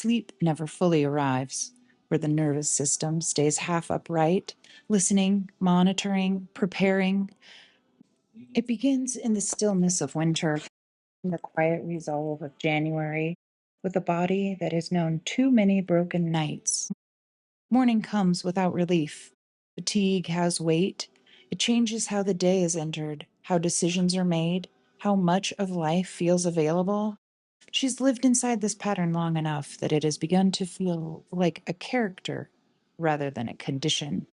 Sleep never fully arrives, where the nervous system stays half upright, listening, monitoring, preparing. It begins in the stillness of winter, in the quiet resolve of January, with a body that has known too many broken nights. Morning comes without relief. Fatigue has weight. It changes how the day is entered, how decisions are made, how much of life feels available. She's lived inside this pattern long enough that it has begun to feel like a character rather than a condition.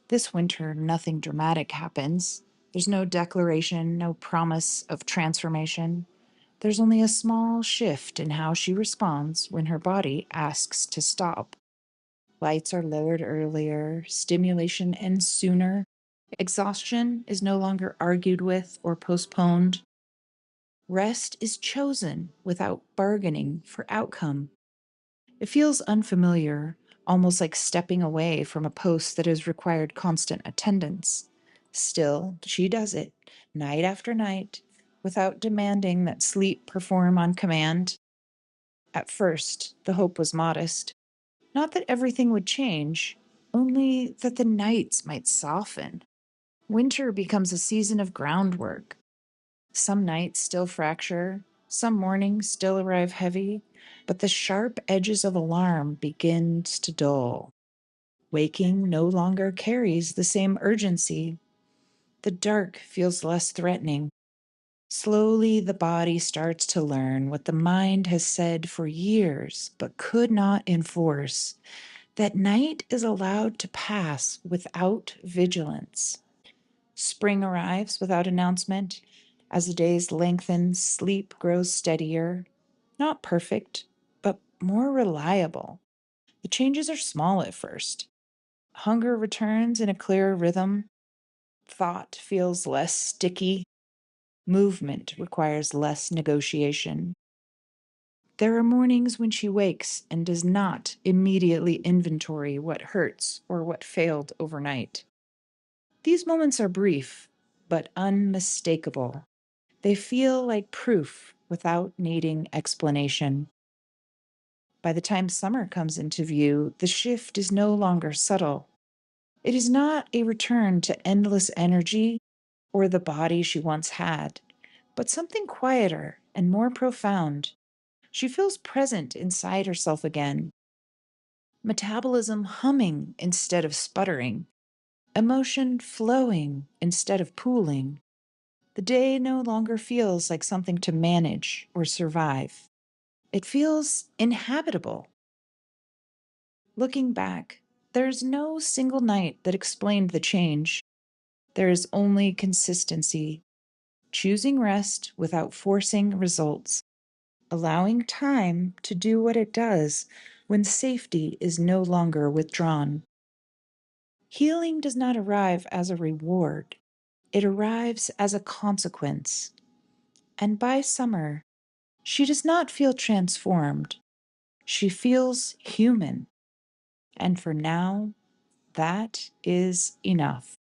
This winter, nothing dramatic happens. There's no declaration, no promise of transformation. There's only a small shift in how she responds when her body asks to stop. Lights are lowered earlier, stimulation ends sooner, exhaustion is no longer argued with or postponed. Rest is chosen without bargaining for outcome. It feels unfamiliar, almost like stepping away from a post that has required constant attendance. Still, she does it, night after night, without demanding that sleep perform on command. At first, the hope was modest. Not that everything would change, only that the nights might soften. Winter becomes a season of groundwork. Some nights still fracture, some mornings still arrive heavy, but the sharp edges of alarm begins to dull. Waking no longer carries the same urgency. The dark feels less threatening. Slowly, the body starts to learn what the mind has said for years but could not enforce, that night is allowed to pass without vigilance. Spring arrives without announcement. As the days lengthen, sleep grows steadier, not perfect, but more reliable. The changes are small at first. Hunger returns in a clearer rhythm. Thought feels less sticky. Movement requires less negotiation. There are mornings when she wakes and does not immediately inventory what hurts or what failed overnight. These moments are brief, but unmistakable. They feel like proof without needing explanation. By the time summer comes into view, the shift is no longer subtle. It is not a return to endless energy or the body she once had, but something quieter and more profound. She feels present inside herself again, metabolism humming instead of sputtering, emotion flowing instead of pooling. The day no longer feels like something to manage or survive. It feels inhabitable. Looking back, there's no single night that explained the change. There is only consistency, choosing rest without forcing results, allowing time to do what it does when safety is no longer withdrawn. Healing does not arrive as a reward, it arrives as a consequence. And by summer, she does not feel transformed. She feels human. And for now, that is enough.